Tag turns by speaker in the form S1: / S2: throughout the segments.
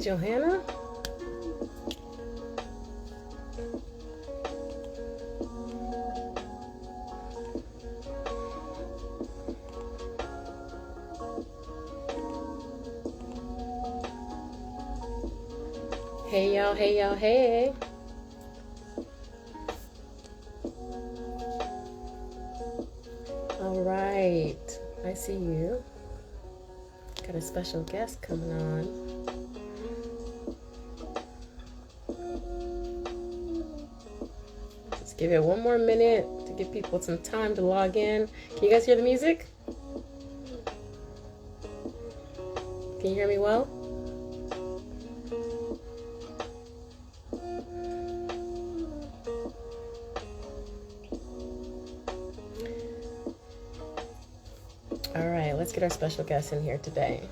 S1: Johanna. Hey y'all, hey y'all, hey. All right, I see you. Got a special guest coming on. Let's give it one more minute to give people some time to log in. Can you guys hear the music? Can you hear me well? All right, let's get our special guest in here today.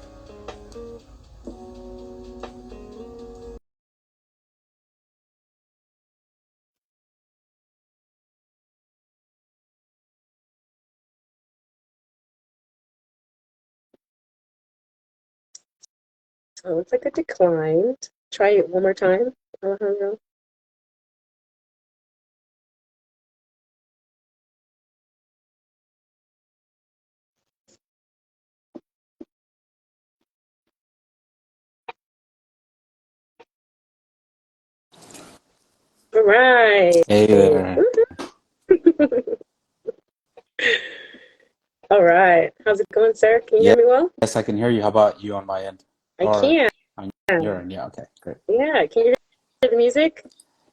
S1: Oh, it looks like it declined. Try it one more time, Alejandro. All right.
S2: Hey there.
S1: All right. How's it going, sir? Can you hear me well?
S2: Yes, I can hear you. How about you on my end?
S1: I
S2: Or
S1: can.
S2: on your end? Yeah, okay, great.
S1: Yeah. Can you hear the music?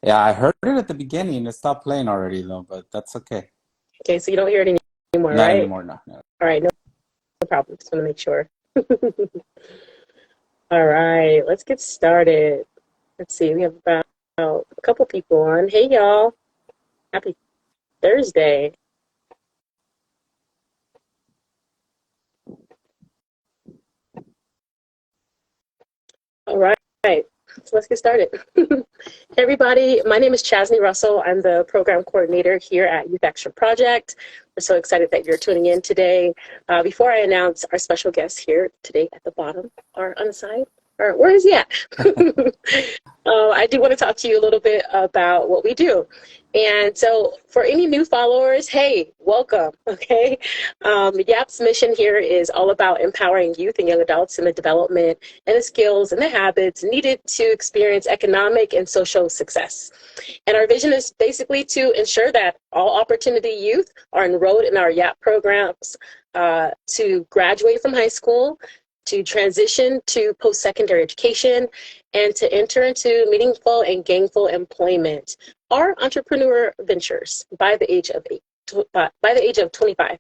S2: Yeah, I heard it at the beginning. It stopped playing already though, but that's okay.
S1: Okay, so you don't hear it anymore,
S2: Not
S1: right?
S2: anymore, no, no.
S1: All right, no problem. Just want to make sure. All right, let's get started. Let's see. We have about a couple people on. Hey, y'all. Happy Thursday. All right. So let's get started. Hey everybody, my name is Chasney Russell. I'm the program coordinator here at Youth Action Project. We're so excited that you're tuning in today. Before I announce our special guest here today at the bottom or on the side, or where is he at? I do want to talk to you a little bit about what we do. And so for any new followers, hey, welcome, okay? YAP's mission here is all about empowering youth and young adults in the development and the skills and the habits needed to experience economic and social success. And our vision is basically to ensure that all opportunity youth are enrolled in our YAP programs to graduate from high school, to transition to post-secondary education, and to enter into meaningful and gainful employment or entrepreneur ventures by the age of 25.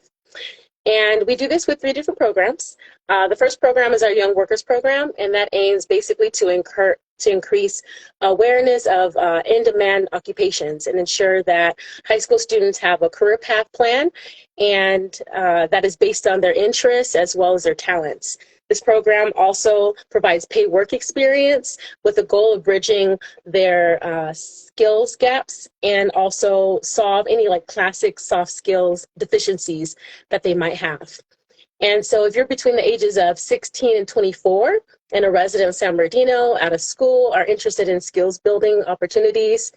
S1: And we do this with 3 different programs. The first program is our Young Workers Program, and that aims basically to increase awareness of in-demand occupations and ensure that high school students have a career path plan and that is based on their interests as well as their talents. This program also provides paid work experience with the goal of bridging their skills gaps and also solve any like classic soft skills deficiencies that they might have. And so if you're between the ages of 16 and 24 and a resident of San Bernardino, out of school, are interested in skills building opportunities,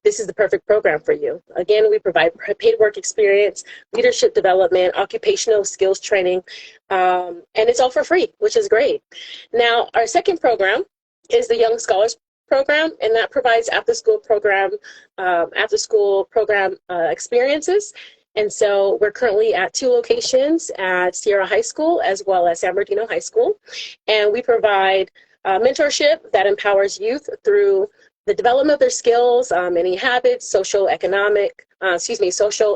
S1: this is the perfect program for you. Again, we provide paid work experience, leadership development, occupational skills training, and it's all for free, which is great. Now, our second program is the Young Scholars Program, and that provides after-school program experiences. And so we're currently at 2 locations at Sierra High School as well as San Bernardino High School. And we provide mentorship that empowers youth through the development of their skills, any habits, social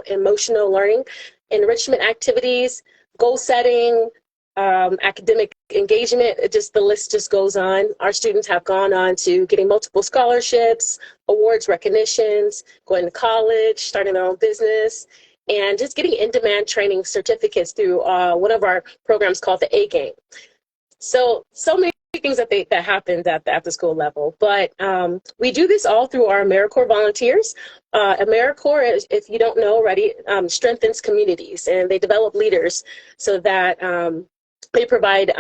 S1: emotional learning, enrichment activities, goal setting, academic engagement. The list just goes on. Our students have gone on to getting multiple scholarships, awards, recognitions, going to college, starting their own business, and just getting in-demand training certificates through one of our programs called the A Game. So many things that happens at the after-school level, but we do this all through our AmeriCorps volunteers. AmeriCorps, if you don't know already, strengthens communities, and they develop leaders so that they provide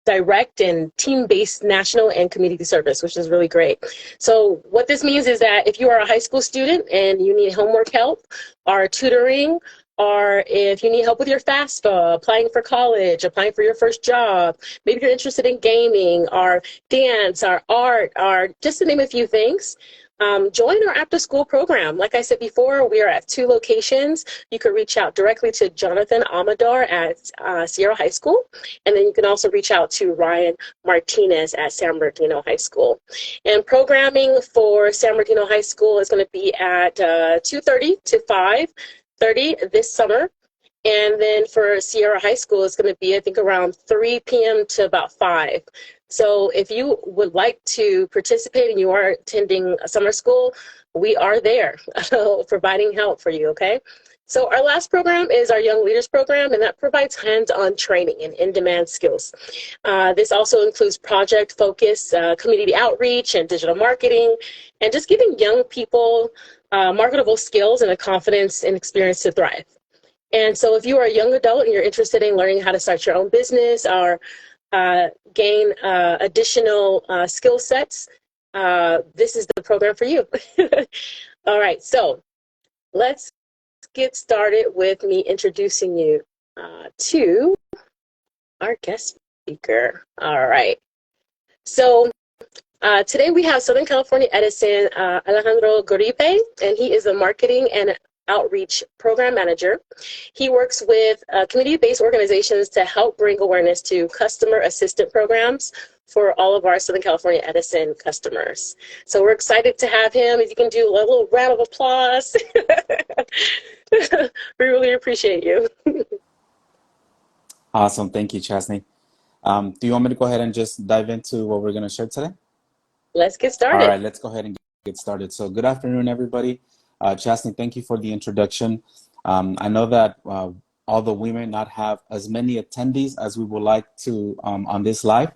S1: direct and team-based national and community service, which is really great. So what this means is that if you are a high school student and you need homework help or tutoring, or if you need help with your FAFSA, applying for college, applying for your first job, maybe you're interested in gaming or dance or art, or just to name a few things, join our after school program. Like I said before, we are at 2 locations. You could reach out directly to Jonathan Amador at Sierra High School, and then you can also reach out to Ryan Martinez at San Bernardino High School. And programming for San Bernardino High School is going to be at 2:30 to 5:30 this summer. And then for Sierra High School, it's going to be, I think, around 3 p.m. to about 5. So if you would like to participate and you are attending a summer school, we are there providing help for you, okay? So our last program is our Young Leaders Program, and that provides hands-on training and in-demand skills. This also includes project focus, community outreach, and digital marketing, and just giving young people marketable skills and a confidence and experience to thrive. And so if you are a young adult and you're interested in learning how to start your own business or gain additional skill sets, this is the program for you. All right, so let's get started with me introducing you to our guest speaker. All right, so today we have Southern California Edison Alejandro Goripe, and he is a marketing and outreach program manager. He works with community-based organizations to help bring awareness to customer assistant programs for all of our Southern California Edison customers. So we're excited to have him. If you can do a little round of applause. We really appreciate you.
S2: Awesome. Thank you, Chastney. Do you want me to go ahead and just dive into what we're going to share today?
S1: Let's get started.
S2: All right, let's go ahead and get started. So good afternoon, everybody. Chastney, thank you for the introduction. I know that although we may not have as many attendees as we would like to on this live,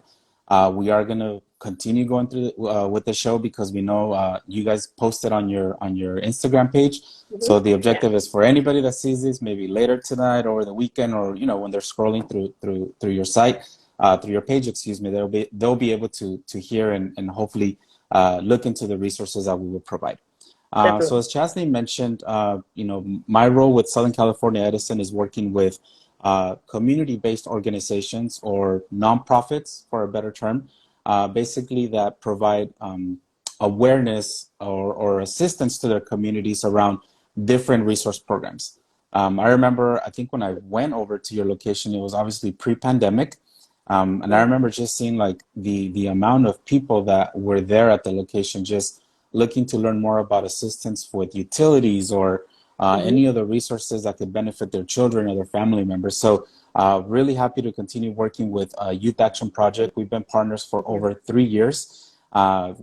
S2: we are going to continue going through with the show because we know you guys posted on your Instagram page. Mm-hmm. So the objective is for anybody that sees this maybe later tonight or the weekend, or when they're scrolling through your site, through your page, excuse me, they'll be able to hear and hopefully look into the resources that we will provide. So as Chastney mentioned, my role with Southern California Edison is working with community-based organizations or nonprofits, for a better term, basically that provide awareness or assistance to their communities around different resource programs. I remember, I think when I went over to your location, it was obviously pre-pandemic. And I remember just seeing like the amount of people that were there at the location just looking to learn more about assistance with utilities or any other resources that could benefit their children or their family members. So really happy to continue working with Youth Action Project. We've been partners for over 3 years.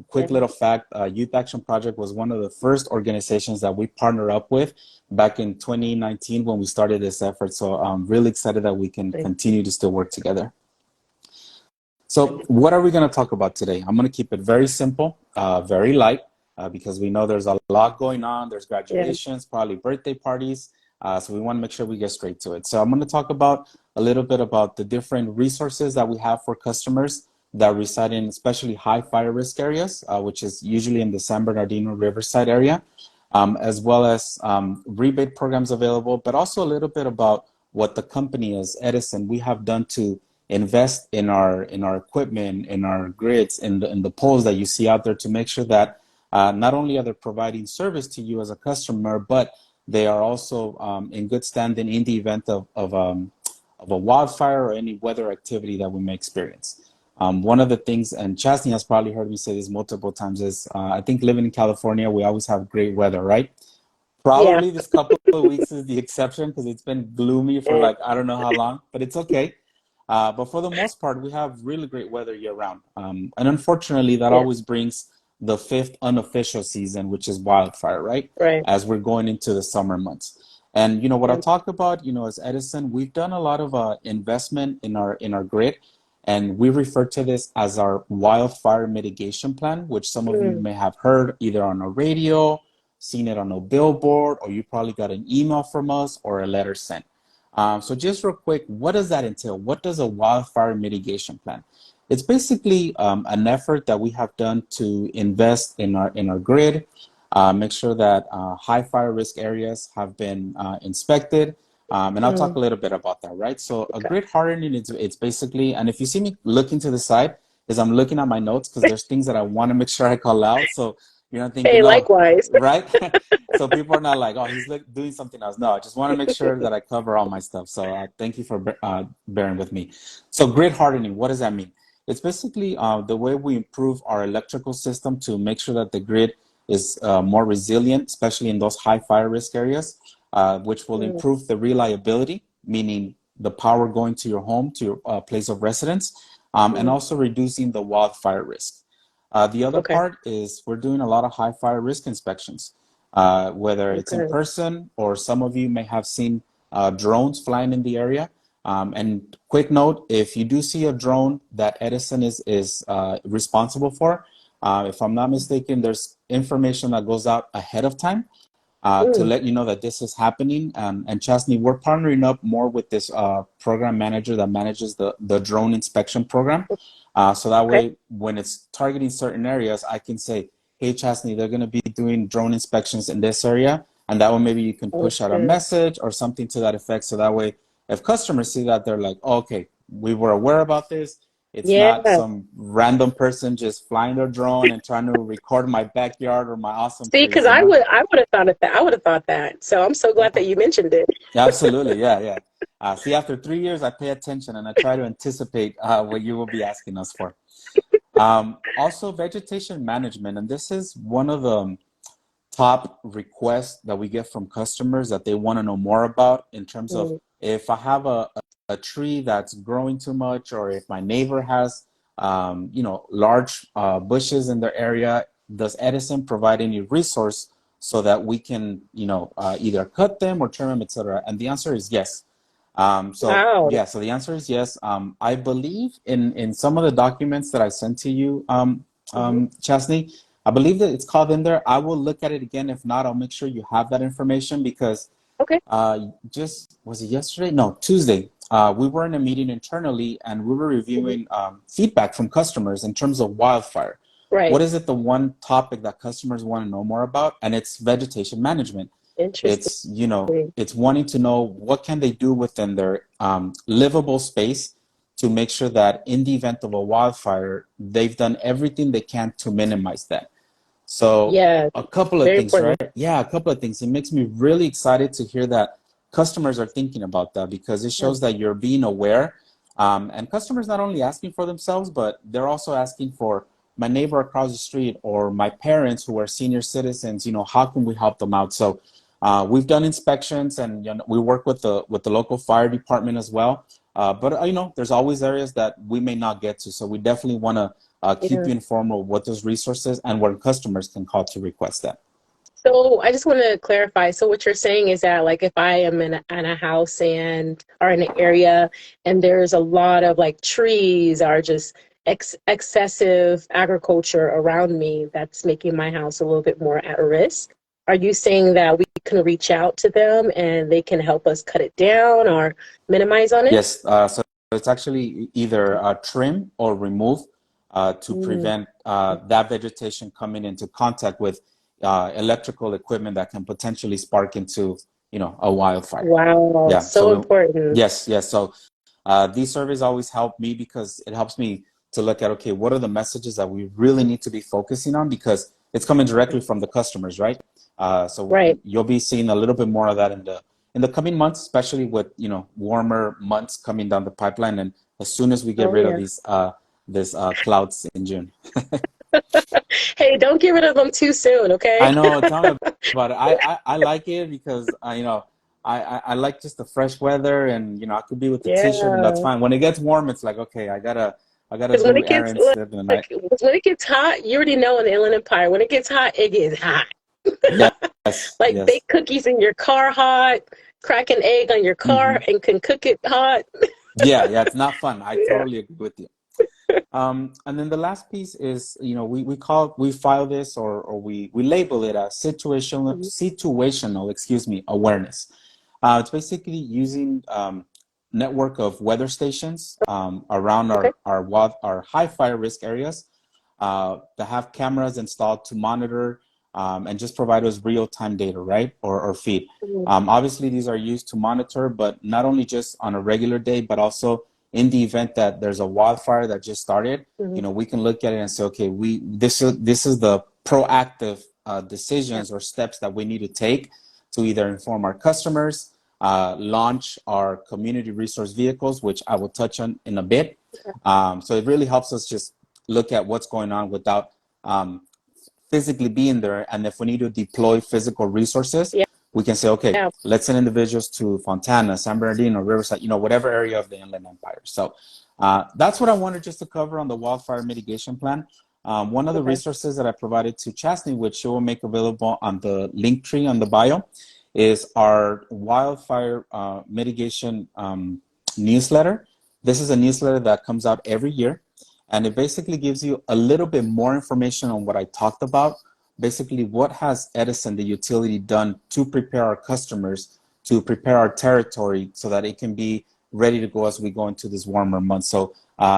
S2: Quick little fact, Youth Action Project was one of the first organizations that we partnered up with back in 2019 when we started this effort. So I'm really excited that we can continue to still work together. So what are we going to talk about today? I'm going to keep it very simple, very light. Because we know there's a lot going on. There's graduations, probably birthday parties. So we want to make sure we get straight to it. So I'm going to talk about a little bit about the different resources that we have for customers that reside in especially high fire risk areas, which is usually in the San Bernardino Riverside area, as well as rebate programs available, but also a little bit about what the company as Edison, we have done to invest in our equipment, in our grids, in the poles that you see out there to make sure that not only are they providing service to you as a customer, but they are also in good standing in the event of a wildfire or any weather activity that we may experience. One of the things, and Chastney has probably heard me say this multiple times, is I think living in California, we always have great weather, right? Probably this couple of weeks is the exception because it's been gloomy for like, I don't know how long, but it's okay. But for the most part, we have really great weather year round. And unfortunately, that always brings the 5th unofficial season, which is wildfire, right? As we're going into the summer months. And what I'll talk about, as Edison, we've done a lot of investment in our grid, and we refer to this as our wildfire mitigation plan, which some of you may have heard either on a radio, seen it on a billboard, or you probably got an email from us or a letter sent. So just real quick, what does that entail? What does a wildfire mitigation plan? It's basically an effort that we have done to invest in our grid, make sure that high fire risk areas have been inspected, and I'll talk a little bit about that, right? So a
S1: Okay.
S2: grid hardening, it's basically, and if you see me looking to the side, is I'm looking at my notes because there's things that I want to make sure I call out. So you're not
S1: Hey,
S2: thinking, oh,
S1: likewise.
S2: right? So people are not like, oh, he's doing something else. No, I just want to make sure that I cover all my stuff. So thank you for bearing with me. So grid hardening, what does that mean? It's basically the way we improve our electrical system to make sure that the grid is more resilient, especially in those high fire risk areas, which will improve the reliability, meaning the power going to your home, to your place of residence, and also reducing the wildfire risk. The other
S1: Okay.
S2: part is we're doing a lot of high fire risk inspections, whether it's in
S1: Okay.
S2: person or some of you may have seen drones flying in the area. And quick note, if you do see a drone that Edison is responsible for, if I'm not mistaken, there's information that goes out ahead of time to let you know that this is happening. And Chastney, we're partnering up more with this program manager that manages the drone inspection program. So that
S1: Okay.
S2: way, when it's targeting certain areas, I can say, hey, Chastney, they're going to be doing drone inspections in this area. And that way, maybe you can push out a
S1: Okay.
S2: message or something to that effect. So that way, if customers see that, they're like, oh, okay, we were aware about this. It's not
S1: Yeah.
S2: some random person just flying their drone and trying to record my backyard or my awesome
S1: See,
S2: trees,
S1: because
S2: you know?
S1: I would have thought of that. I would have thought that. So I'm so glad that you mentioned it.
S2: Absolutely, yeah, yeah. See, after 3 years, I pay attention and I try to anticipate what you will be asking us for. Also, vegetation management, and this is one of the top requests that we get from customers that they want to know more about in terms of if I have a tree that's growing too much, or if my neighbor has, large bushes in their area, does Edison provide any resource so that we can, either cut them or trim them, etc.? And the answer is yes. So
S1: Wow.
S2: yeah, so the answer is yes. I believe in some of the documents that I sent to you, Chastney, I believe that it's called in there. I will look at it again. If not, I'll make sure you have that information because
S1: Okay.
S2: just was it yesterday? No, Tuesday. We were in a meeting internally and we were reviewing feedback from customers in terms of wildfire. What
S1: Right.
S2: is it the one topic that customers want to know more about? And it's vegetation management.
S1: Interesting.
S2: It's wanting to know what can they do within their livable space to make sure that in the event of a wildfire, they've done everything they can to minimize that. So
S1: Yeah.
S2: a couple of
S1: Very
S2: things, right?
S1: important.
S2: Yeah, a couple of things. It makes me really excited to hear that customers are thinking about that because it
S1: Yeah.
S2: shows that you're being aware. And customers not only asking for themselves, but they're also asking for my neighbor across the street or my parents who are senior citizens. How can we help them out? So we've done inspections, and we work with the local fire department as well. But there's always areas that we may not get to, so we definitely want to keep
S1: Yeah.
S2: you informed of what those resources and where customers can call to request that.
S1: So I just want to clarify. So what you're saying is that like if I am in a house and or in an area and there's a lot of like trees or just excessive agriculture around me that's making my house a little bit more at risk, are you saying that we can reach out to them and they can help us cut it down or minimize on it?
S2: Yes, so it's actually either trim or remove to
S1: Mm.
S2: prevent that vegetation coming into contact with electrical equipment that can potentially spark into, a wildfire.
S1: Wow,
S2: Yeah.
S1: so
S2: So
S1: important.
S2: yes, yes. So these surveys always help me because it helps me to look at, okay, what are the messages that we really need to be focusing on because it's coming directly from the customers, right? So
S1: Right.
S2: you'll be seeing a little bit more of that in the coming months, especially with warmer months coming down the pipeline, and as soon as we get
S1: Oh
S2: rid of
S1: yeah.
S2: these this clouds in June.
S1: Hey, don't get rid of them too soon,
S2: I
S1: okay?
S2: know. Tell me about it. I like it because I like just the fresh weather, and I could be with the t-shirt and that's
S1: Yeah.
S2: fine. When it gets warm, it's like, okay, I gotta
S1: Because when
S2: do
S1: it gets
S2: errands in the night.
S1: 'cause when it gets hot, you already know in the Inland Empire, when it gets hot, it gets hot.
S2: Yes,
S1: Like
S2: yes.
S1: bake cookies in your car hot, crack an egg on your car
S2: Hmm.
S1: and can cook it hot.
S2: Yeah, yeah. It's not fun. I
S1: Yeah.
S2: totally agree with you. And then the last piece is, we file this or we label it as situational, excuse me, awareness. It's basically using network of weather stations around
S1: Okay.
S2: our high fire risk areas that have cameras installed to monitor and just provide us real-time data, right? Or feed. Obviously, these are used to monitor, but not only just on a regular day, but also in the event that there's a wildfire that just started, we can look at it and say, okay, this is the proactive decisions or steps that we need to take to either inform our customers, launch our community resource vehicles, which I will touch on in a bit. So it really helps us just look at what's going on without physically being there. And if we need to deploy physical resources, we can say, okay, let's send individuals to Fontana, San Bernardino, Riverside, whatever area of the Inland Empire. So that's what I wanted just to cover on the wildfire mitigation plan. One of the resources that I provided to Chastney, which she will make available on the Linktree on the bio, is our wildfire mitigation newsletter. This is a newsletter that comes out every year, and it basically gives you a little bit more information on what I talked about. Basically, what has Edison, the utility, done to prepare our customers, to prepare our territory so that it can be ready to go as we go into this warmer month. So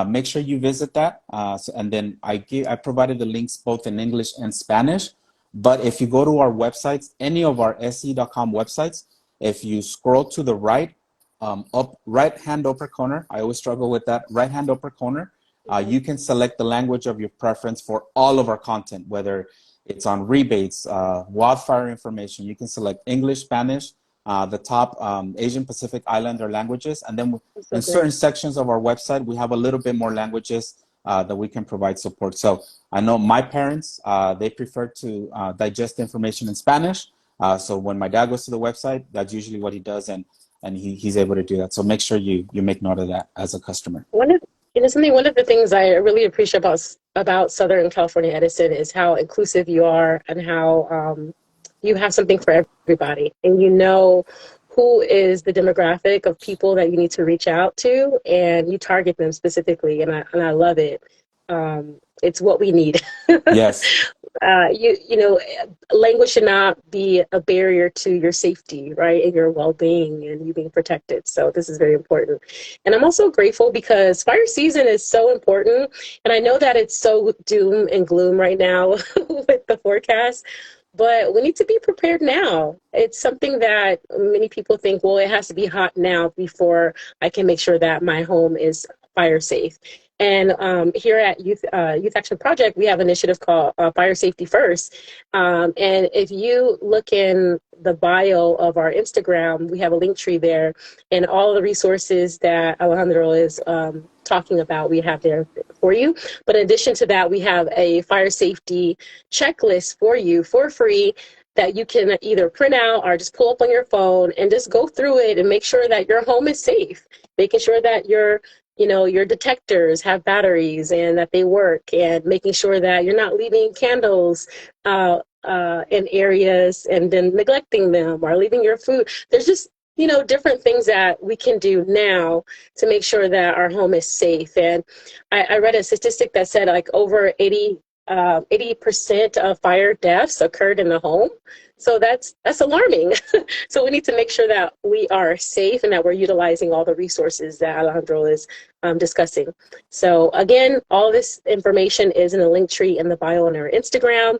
S2: make sure you visit that. And then I provided the links both in English and Spanish. But if you go to our websites, any of our se.com websites, if you scroll to the right, up right-hand upper corner, I always struggle with that, right-hand upper corner, you can select the language of your preference for all of our content, whether it's on rebates, wildfire information. You can select English, Spanish, the top Asian Pacific Islander languages. And then in certain sections of our website, we have a little bit more languages that we can provide support. So I know my parents, they prefer to digest information in Spanish. So when my dad goes to the website, that's usually what he does, and he's able to do that. So make sure you make note of that as a customer.
S1: One of the things I really appreciate about Southern California Edison is how inclusive you are, and how you have something for everybody, and who is the demographic of people that you need to reach out to, and you target them specifically, and I love it. It's what we need.
S2: Yes.
S1: Language should not be a barrier to your safety, right, and your well-being and you being protected. So this is very important. And I'm also grateful because fire season is so important. And I know that it's so doom and gloom right now with the forecast, but we need to be prepared now. It's something that many people think, well, it has to be hot now before I can make sure that my home is fire safe. And here at Youth Action Project, we have an initiative called Fire Safety First. And if you look in the bio of our Instagram, we have a link tree there, and all the resources that Alejandro is talking about, we have there for you. But in addition to that, we have a fire safety checklist for you for free that you can either print out or just pull up on your phone and just go through it and make sure that your home is safe, making sure that your detectors have batteries and that they work, and making sure that you're not leaving candles in areas and then neglecting them, or leaving your food. There's just, different things that we can do now to make sure that our home is safe. And I read a statistic that said like over 80% of fire deaths occurred in the home. So that's alarming. So we need to make sure that we are safe and that we're utilizing all the resources that Alejandro is discussing. So again, all this information is in a link tree in the bio on our Instagram.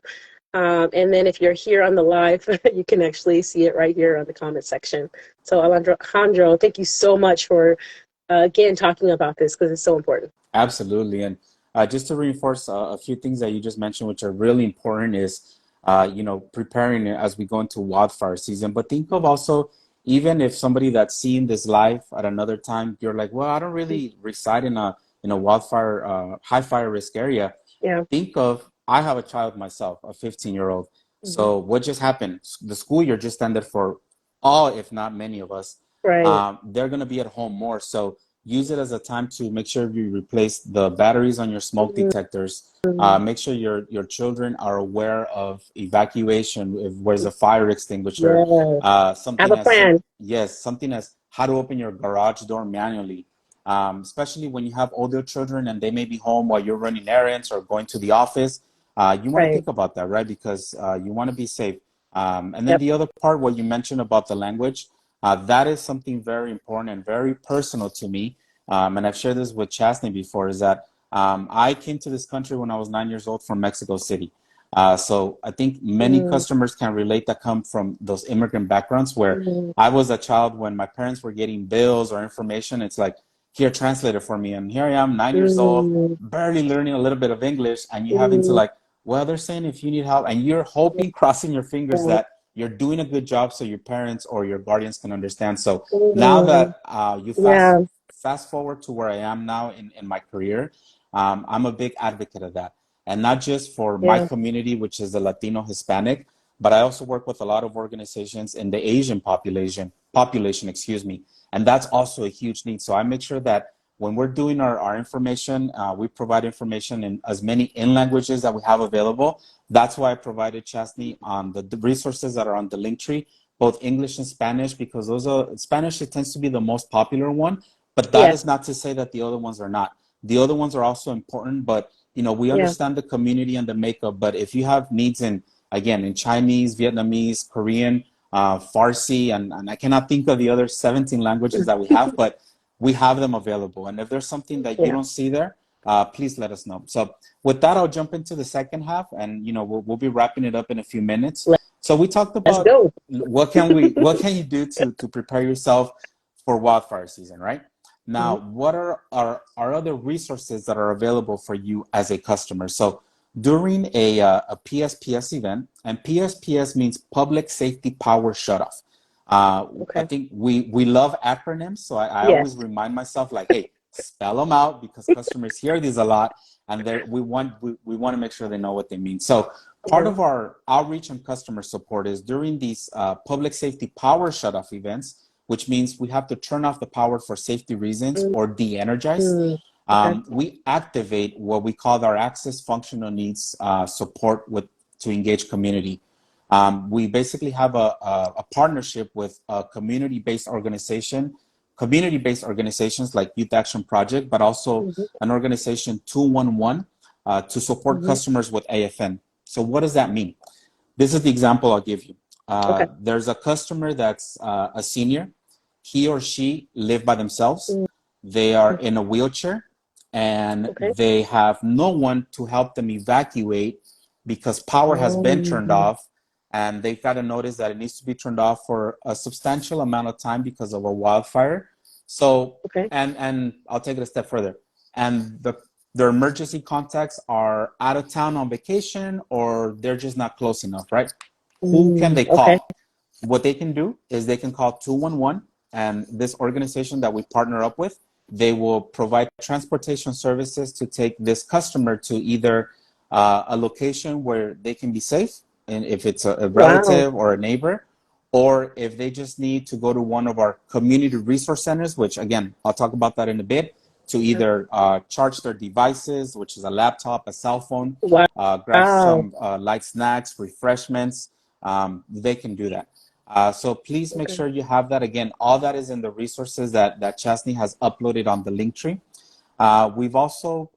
S1: And then if you're here on the live, you can actually see it right here on the comment section. So Alejandro, thank you so much for, again, talking about this, because it's so important.
S2: Absolutely. And just to reinforce a few things that you just mentioned, which are really important, is preparing as we go into wildfire season. But think of also, even if somebody that's seeing this live at another time, you're like, well, I don't really reside in a wildfire, high fire risk area.
S1: Yeah.
S2: Think of, I have a child myself, a 15-year-old. So what just happened? The school year just ended for all, if not many of us.
S1: Right.
S2: They're going to be at home more. So use it as a time to make sure you replace the batteries on your smoke detectors. Make sure your children are aware of evacuation, if where's a fire extinguisher. Something
S1: Have a plan.
S2: Something as how to open your garage door manually. Especially when you have older children and they may be home while you're running errands or going to the office. You want to think about that, right? Because you want to be safe. And then the other part, what you mentioned about the language, That is something very important and very personal to me. And I've shared this with Chastney before, is that I came to this country when I was 9 years old from Mexico City. So I think many customers can relate that come from those immigrant backgrounds where I was a child when my parents were getting bills or information. It's like, here, translate it for me. And here I am, 9 years old, barely learning a little bit of English. And you having to like, well, they're saying if you need help, and you're hoping, crossing your fingers that you're doing a good job so your parents or your guardians can understand. So now that you fast forward to where I am now in my career, I'm a big advocate of that. And not just for my community, which is the Latino Hispanic, but I also work with a lot of organizations in the Asian population, excuse me. And that's also a huge need. So I make sure that when we're doing our information, we provide information in as many languages that we have available. That's why I provided Chastney on the resources that are on the Linktree, both English and Spanish, because those are Spanish, it tends to be the most popular one, but that is not to say that the other ones are not. The other ones are also important, but we understand the community and the makeup. But if you have needs in Chinese, Vietnamese, Korean, Farsi, and I cannot think of the other 17 languages that we have, but we have them available. And if there's something that you don't see there, please let us know. So with that, I'll jump into the second half, and we'll be wrapping it up in a few minutes. So we talked about what can you do to prepare yourself for wildfire season, right? Now, what are other resources that are available for you as a customer? So during a PSPS event, and PSPS means Public Safety Power Shutoff. I think we love acronyms, so I always remind myself, like, hey, spell them out, because customers hear these a lot, and we want to make sure they know what they mean. So part of our outreach and customer support is during these Public Safety Power Shutoff events, which means we have to turn off the power for safety reasons or de-energize. We activate what we call our access functional needs support to engage community. We basically have a partnership with a community-based organizations like Youth Action Project, but also an organization 211 to support customers with AFN. So what does that mean? This is the example I'll give you. There's a customer that's a senior. He or she live by themselves. They are in a wheelchair, and they have no one to help them evacuate because power has been turned off, and they've got to notice that it needs to be turned off for a substantial amount of time because of a wildfire. So, and I'll take it a step further. And their emergency contacts are out of town on vacation, or they're just not close enough, right? Who can they call? What they can do is they can call 211, and this organization that we partner up with, they will provide transportation services to take this customer to either a location where they can be safe, and if it's a relative or a neighbor, or if they just need to go to one of our community resource centers, which again, I'll talk about that in a bit, to either charge their devices, which is a laptop, a cell phone, grab some light snacks, refreshments. They can do that. So please make sure you have that. Again, all that is in the resources that Chastney has uploaded on the Linktree. We've also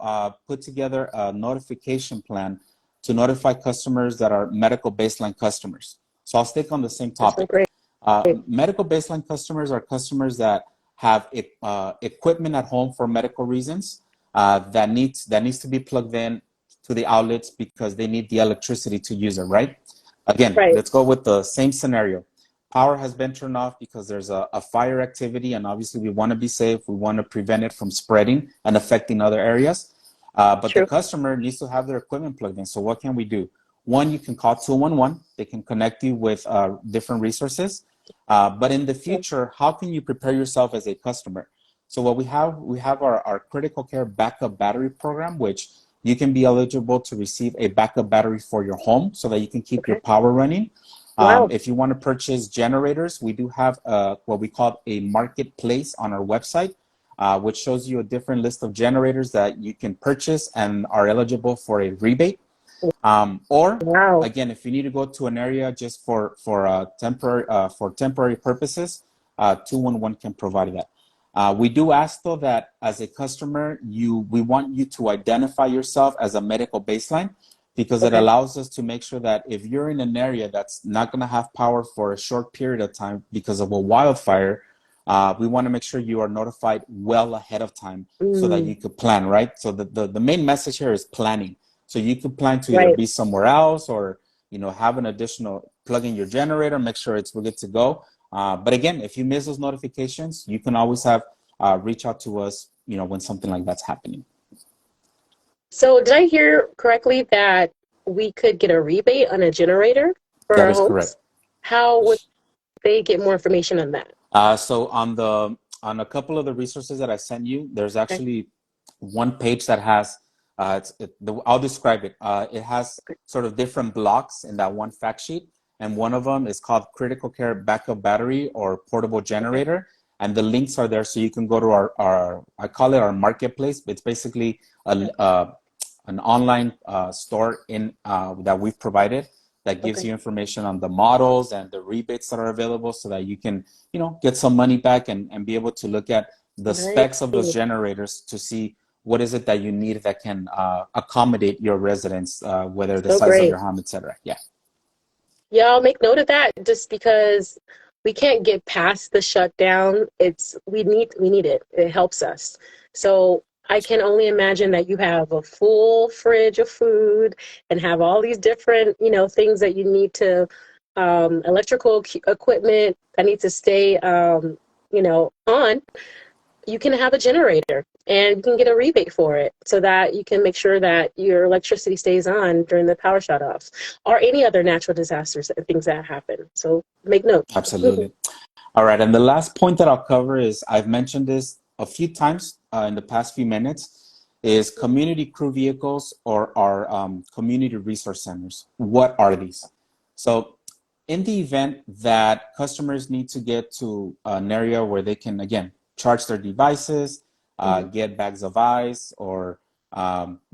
S2: put together a notification plan to notify customers that are medical baseline customers. So I'll stick on the same topic. Medical baseline customers are customers that have equipment at home for medical reasons that needs to be plugged in to the outlets because they need the electricity to use it, right? Again, let's go with the same scenario. Power has been turned off because there's a fire activity, and obviously we want to be safe. We want to prevent it from spreading and affecting other areas. But the customer needs to have their equipment plugged in. So what can we do? One, you can call 211. They can connect you with different resources. But in the future, how can you prepare yourself as a customer? So what we have our critical care backup battery program, which you can be eligible to receive a backup battery for your home so that you can keep your power running. If you want to purchase generators, we do have what we call a marketplace on our website, which shows you a different list of generators that you can purchase and are eligible for a rebate. Again, if you need to go to an area just for temporary purposes, 211 can provide that. We do ask though that as a customer, we want you to identify yourself as a medical baseline, because it allows us to make sure that if you're in an area that's not going to have power for a short period of time because of a wildfire, we want to make sure you are notified well ahead of time so that you could plan, right? So the main message here is planning. So you could plan to either be somewhere else or, you know, have an additional plug in your generator, make sure we're good to go. But again, if you miss those notifications, you can always have reach out to us, you know, when something like that's happening.
S1: So did I hear correctly that we could get a rebate on a generator for
S2: That
S1: our
S2: is
S1: homes?
S2: correct.
S1: How would they get more information on that?
S2: So on a couple of the resources that I sent you, there's actually one page that has I'll describe it. It has sort of different blocks in that one fact sheet, and one of them is called Critical Care Backup Battery or Portable Generator, and the links are there, so you can go to our I call it our marketplace. It's basically an online store that we've provided that gives you information on the models and the rebates that are available so that you can, you know, get some money back and be able to look at the specs of those generators to see what is it that you need that can accommodate your residents, whether the size of your home, etc. Yeah.
S1: Yeah, I'll make note of that just because we can't get past the shutdown. We need it. It helps us. So I can only imagine that you have a full fridge of food and have all these different, you know, things that you need to, electrical equipment that need to stay, you know, on. You can have a generator and you can get a rebate for it so that you can make sure that your electricity stays on during the power shutoffs or any other natural disasters and things that happen. So make note.
S2: Absolutely. All right. And the last point that I'll cover is I've mentioned this a few times in the past few minutes is community crew vehicles or our community resource centers. What are these? So in the event that customers need to get to an area where they can, again, charge their devices, get bags of ice, or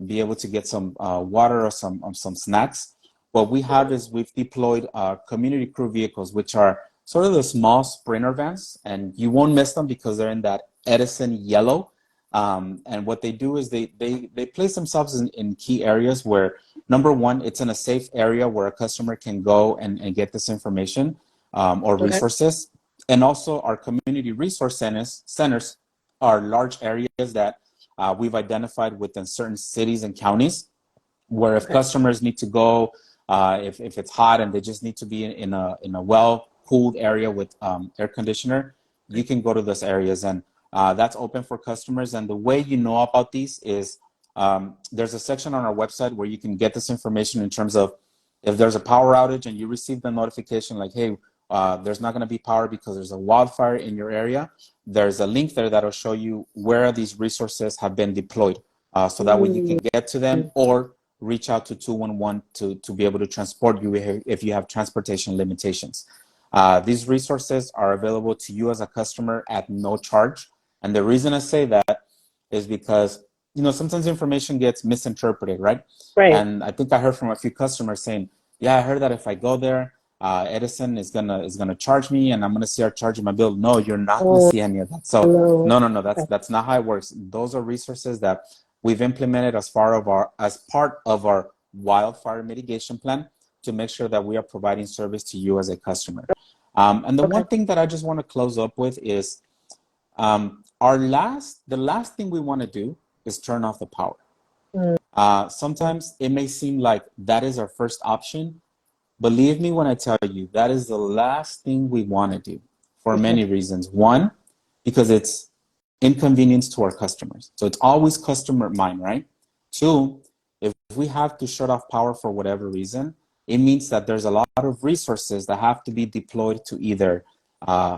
S2: be able to get some water or some snacks, what we have is we've deployed community crew vehicles, which are sort of the small Sprinter vans, and you won't miss them because they're in that Edison yellow. And what they do is they place themselves in key areas where, number one, it's in a safe area where a customer can go and get this information or resources. And also our community resource centers are large areas that we've identified within certain cities and counties where if customers need to go, if it's hot and they just need to be in a well-cooled area with air conditioner, you can go to those areas, and that's open for customers. And the way you know about these is there's a section on our website where you can get this information in terms of if there's a power outage and you receive the notification like, hey, there's not going to be power because there's a wildfire in your area. There's a link there that'll show you where these resources have been deployed. So that way you can get to them or reach out to 211 to be able to transport you if you have transportation limitations. These resources are available to you as a customer at no charge. And the reason I say that is because, you know, sometimes information gets misinterpreted, right? And I think I heard from a few customers saying, yeah, I heard that if I go there, Edison is gonna charge me and I'm gonna see our charge in my bill. No, you're not gonna see any of that. So no, that's not how it works. Those are resources that we've implemented as part of our wildfire mitigation plan to make sure that we are providing service to you as a customer. And the one thing that I just want to close up with is the last thing we want to do is turn off the power. Sometimes it may seem like that is our first option. Believe me when I tell you, that is the last thing we want to do for many reasons. One, because it's inconvenience to our customers. So it's always customer mind, right? Two, if we have to shut off power for whatever reason, it means that there's a lot of resources that have to be deployed to either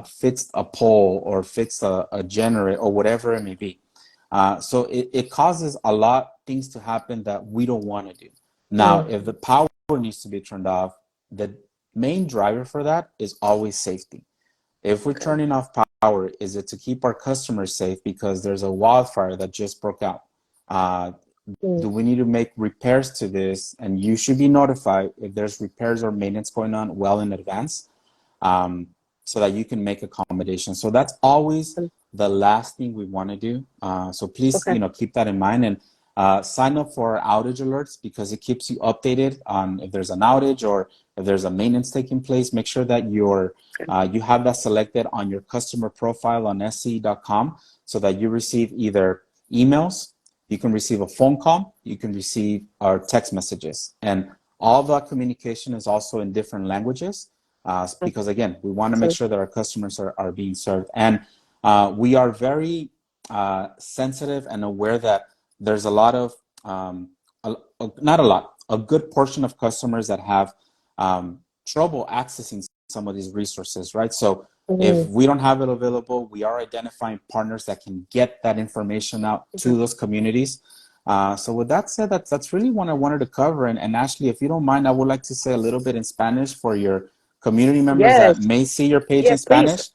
S2: fix a pole or fix a generator or whatever it may be. So it causes a lot of things to happen that we don't want to do. Now, if the power needs to be turned off, the main driver for that is always safety. If we're turning off power, is it to keep our customers safe because there's a wildfire that just broke out? Do we need to make repairs to this? And you should be notified if there's repairs or maintenance going on well in advance so that you can make accommodations. So that's always the last thing we want to do. So please, you know, keep that in mind. And sign up for outage alerts because it keeps you updated on if there's an outage or if there's a maintenance taking place. Make sure that you have that selected on your customer profile on sce.com so that you receive either emails, you can receive a phone call, you can receive our text messages. And all that communication is also in different languages because, again, we want to make sure that our customers are being served. And we are very sensitive and aware that there's a lot of, not a lot, a good portion of customers that have trouble accessing some of these resources, right? So if we don't have it available, we are identifying partners that can get that information out to those communities. So with that said, that's really what I wanted to cover. And Ashley, if you don't mind, I would like to say a little bit in Spanish for your community members that may see your page in Spanish.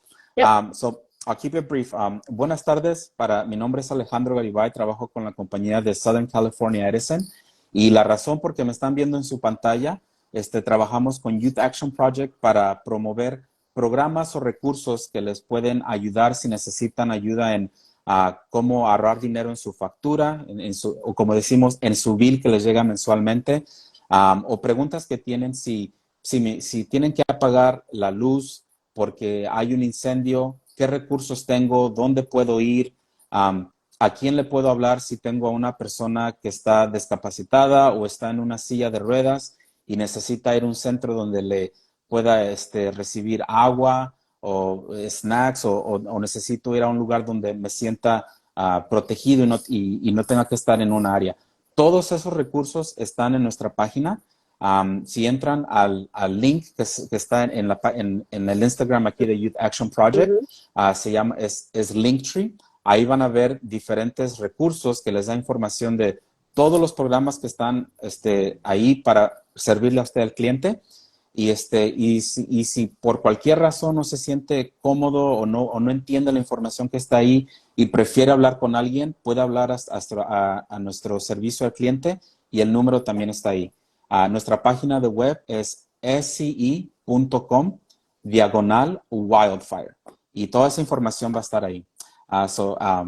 S2: So I'll keep it brief. Buenas tardes. Mi nombre es Alejandro Garibay. Trabajo con la compañía de Southern California Edison. Y la razón por que me están viendo en su pantalla, trabajamos con Youth Action Project para promover programas o recursos que les pueden ayudar si necesitan ayuda en cómo ahorrar dinero en su factura, o como decimos, en su bill que les llega mensualmente, o preguntas que tienen si tienen que apagar la luz porque hay un incendio, qué recursos tengo, dónde puedo ir, a quién le puedo hablar si tengo a una persona que está discapacitada o está en una silla de ruedas y necesita ir a un centro donde le pueda recibir agua o snacks o necesito ir a un lugar donde me sienta protegido y no tenga que estar en una área. Todos esos recursos están en nuestra página. Si entran al link que está en el Instagram aquí de Youth Action Project, es Linktree. Ahí van a ver diferentes recursos que les da información de todos los programas que están ahí para servirle a usted al cliente. Y si por cualquier razón no se siente cómodo o no entiende la información que está ahí y prefiere hablar con alguien, puede hablar a nuestro servicio al cliente y el número también está ahí. Nuestra página de web es sce.com/wildfire y toda esa información va a estar ahí.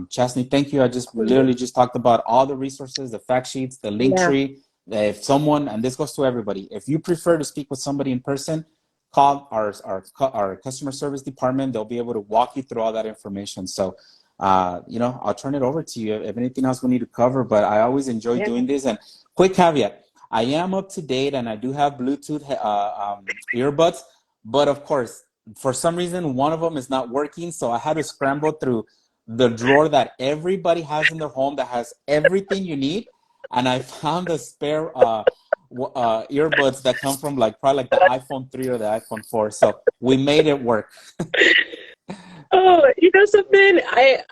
S2: Chastney, thank you. I literally just talked about all the resources, the fact sheets, the link tree. If someone, and this goes to everybody, if you prefer to speak with somebody in person, call our customer service department. They'll be able to walk you through all that information. So, I'll turn it over to you if anything else we need to cover, but I always enjoy doing this. And quick caveat, I am up to date and I do have Bluetooth earbuds, but of course, for some reason, one of them is not working. So I had to scramble through the drawer that everybody has in their home that has everything you need. And I found a spare earbuds that come from probably the iPhone 3 or the iPhone 4. So we made it work.
S1: Oh, you know something?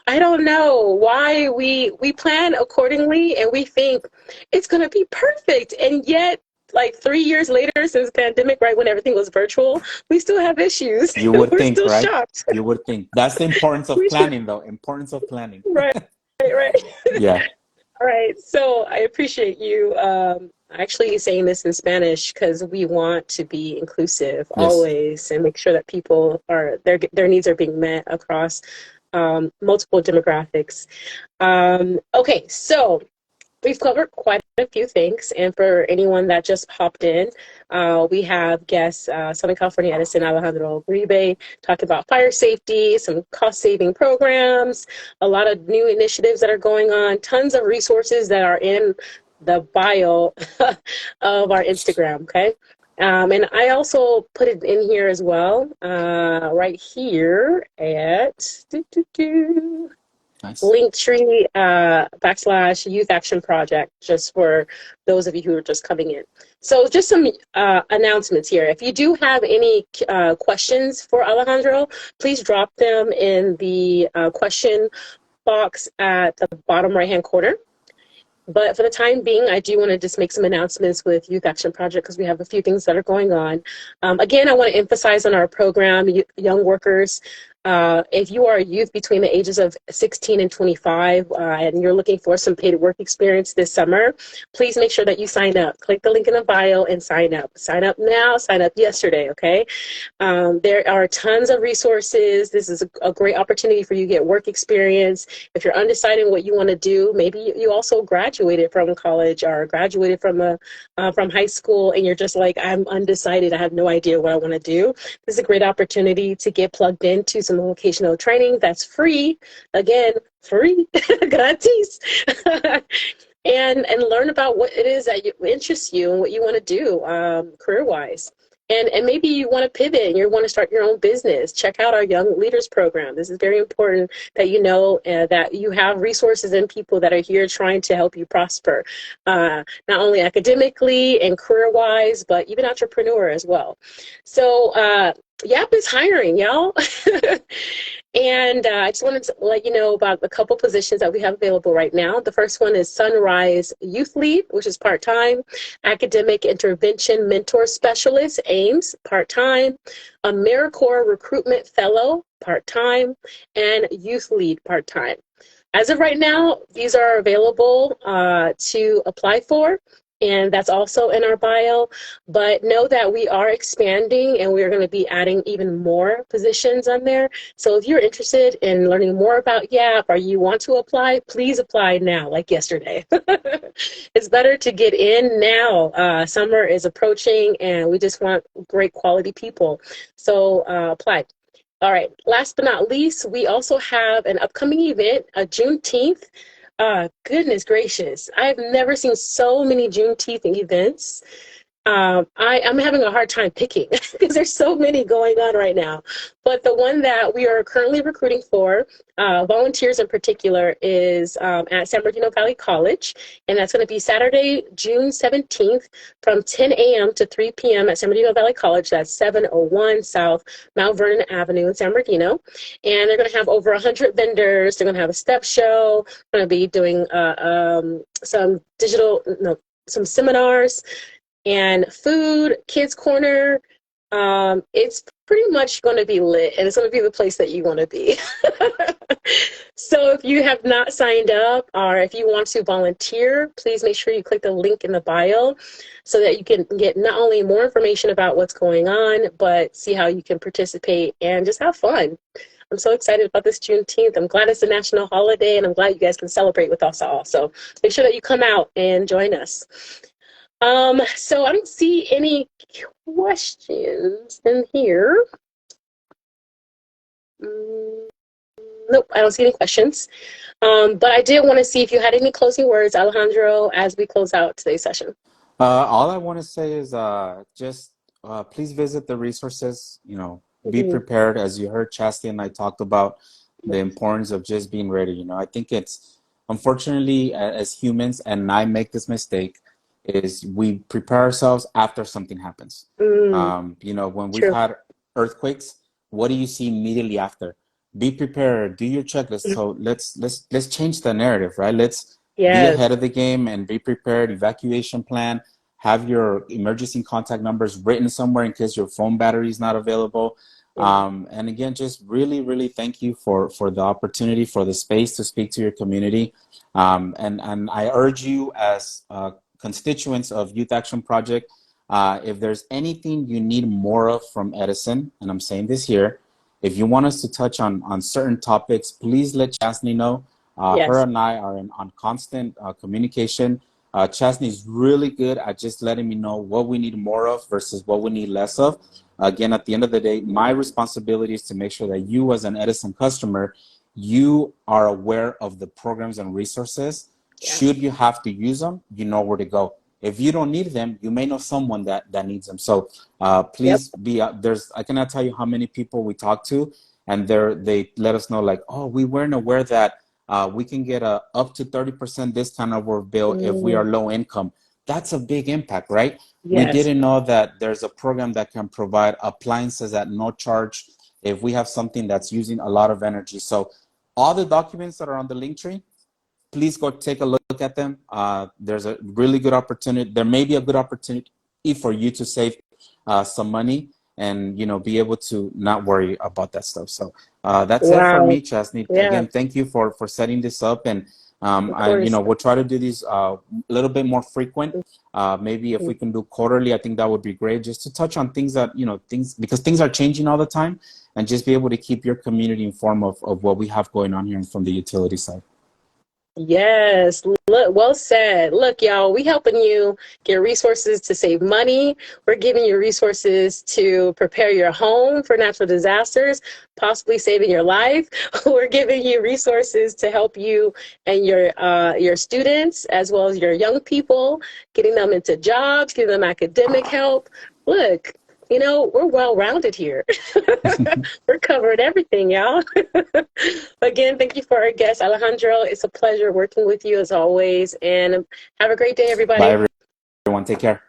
S1: I don't know why we plan accordingly and we think it's going to be perfect. And yet, 3 years later since the pandemic, right, when everything was virtual, we still have issues.
S2: You would think,
S1: still
S2: right?
S1: Shocked.
S2: You would think. That's the importance of planning, though. Importance of planning.
S1: Right.
S2: Yeah.
S1: All right. So I appreciate you actually saying this in Spanish because we want to be inclusive always and make sure that people their needs are being met across multiple demographics. Okay, so we've covered quite a few things, and for anyone that just popped in, we have guests, Southern California Edison, Alejandro Uribe, talking about fire safety, some cost-saving programs, a lot of new initiatives that are going on, tons of resources that are in the bio of our Instagram, okay? And I also put it in here as well, right here at
S2: Nice.
S1: Linktree / Youth Action Project, just for those of you who are just coming in. So just some announcements here. If you do have any questions for Alejandro, please drop them in the question box at the bottom right-hand corner. But for the time being, I do want to just make some announcements with Youth Action Project because we have a few things that are going on. Again, I want to emphasize on our program, Young Workers If you are a youth between the ages of 16 and 25 and you're looking for some paid work experience this summer, please make sure that you sign up. Click the link in the bio and sign up. Sign up now, sign up yesterday, okay? There are tons of resources. This is a great opportunity for you to get work experience. If you're undecided what you want to do, maybe you also graduated from college or graduated from high school and you're just like, I'm undecided. I have no idea what I want to do. This is a great opportunity to get plugged into some vocational training that's free. Again, free, gratis. and learn about what it is that interests you and what you want to do career-wise. And maybe you want to pivot and you want to start your own business. Check out our Young Leaders Program. This is very important that you know that you have resources and people that are here trying to help you prosper, not only academically and career-wise, but even entrepreneur as well. So YAP is hiring, y'all. And I just wanted to let you know about a couple positions that we have available right now. The first one is Sunrise Youth Lead, which is part-time. Academic Intervention Mentor Specialist, AIMS, part-time. AmeriCorps Recruitment Fellow, part-time. And Youth Lead, part-time. As of right now, these are available to apply for. And that's also in our bio, but know that we are expanding and we're going to be adding even more positions on there. So if you're interested in learning more about YAP or you want to apply, please apply now, like yesterday. It's better to get in now. Summer is approaching and we just want great quality people. So apply. All right, last but not least, we also have an upcoming event, Juneteenth. Goodness gracious. I've never seen so many Juneteenth events. I'm having a hard time picking because there's so many going on right now. But the one that we are currently recruiting for, volunteers in particular, is at San Bernardino Valley College. And that's going to be Saturday, June 17th from 10 a.m. to 3 p.m. at San Bernardino Valley College. That's 701 South Mount Vernon Avenue in San Bernardino. And they're going to have over 100 vendors. They're going to have a step show. They're going to be doing some seminars and food, kids corner. It's pretty much going to be lit and it's going to be the place that you want to be. So if you have not signed up or if you want to volunteer, please make sure you click the link in the bio so that you can get not only more information about what's going on, but see how you can participate and just have fun. I'm so excited about this Juneteenth. I'm glad it's a national holiday and I'm glad you guys can celebrate with us all. So make sure that you come out and join us. So I don't see any questions in here. Nope, I don't see any questions. But I did want to see if you had any closing words, Alejandro, as we close out today's session.
S2: All I want to say is just please visit the resources, be prepared. As you heard Chastity and I talked about the importance of just being ready. I think it's unfortunately as humans, and I make this mistake, is we prepare ourselves after something happens. When we've had earthquakes, what do you see immediately after? Be prepared, do your checklist. So let's change the narrative, right? Let's be ahead of the game and be prepared. Evacuation plan, have your emergency contact numbers written somewhere in case your phone battery is not available. And again, just really, really thank you for the opportunity, for the space to speak to your community. And I urge you as constituents of Youth Action Project, if there's anything you need more of from Edison, and I'm saying this here, if you want us to touch on certain topics, please let Chastity know. Her and I are on constant communication. Chastity is really good at just letting me know what we need more of versus what we need less of. Again, at the end of the day, my responsibility is to make sure that you as an Edison customer, you are aware of the programs and resources. Should you have to use them, you know where to go. If you don't need them, you may know someone that needs them. So please be I cannot tell you how many people we talk to, and they let us know like, oh, we weren't aware that we can get a up to 30% discount of our bill if we are low income. That's a big impact, right? We didn't know that there's a program that can provide appliances at no charge if we have something that's using a lot of energy. So all the documents that are on the Linktree, please go take a look at them. There's a really good opportunity. There may be a good opportunity for you to save some money. and, you know, be able to not worry about that stuff. So that's it for
S1: Wow.
S2: me, Chesney.
S1: Yeah,
S2: Again, thank you for setting this up. And
S1: of
S2: you know,
S1: course.
S2: we'll try to do these a little bit more frequent. Maybe if we can do quarterly, I think that would be great, just to touch on things that, you know, things, because things are changing all the time, and just be able to keep your community informed of what we have going on here from the utility side.
S1: Yes, look, well said. Look, y'all, we helping you get resources to save money. We're giving you resources to prepare your home for natural disasters, possibly saving your life. We're giving you resources to help you and your students, as well as your young people, getting them into jobs, giving them academic help. Look, you know, we're well-rounded here. We're covering everything, y'all. Again, thank you for our guest, Alejandro. It's a pleasure working with you as always. And have a great day,
S2: Bye,
S1: everybody.
S2: everyone. Take care.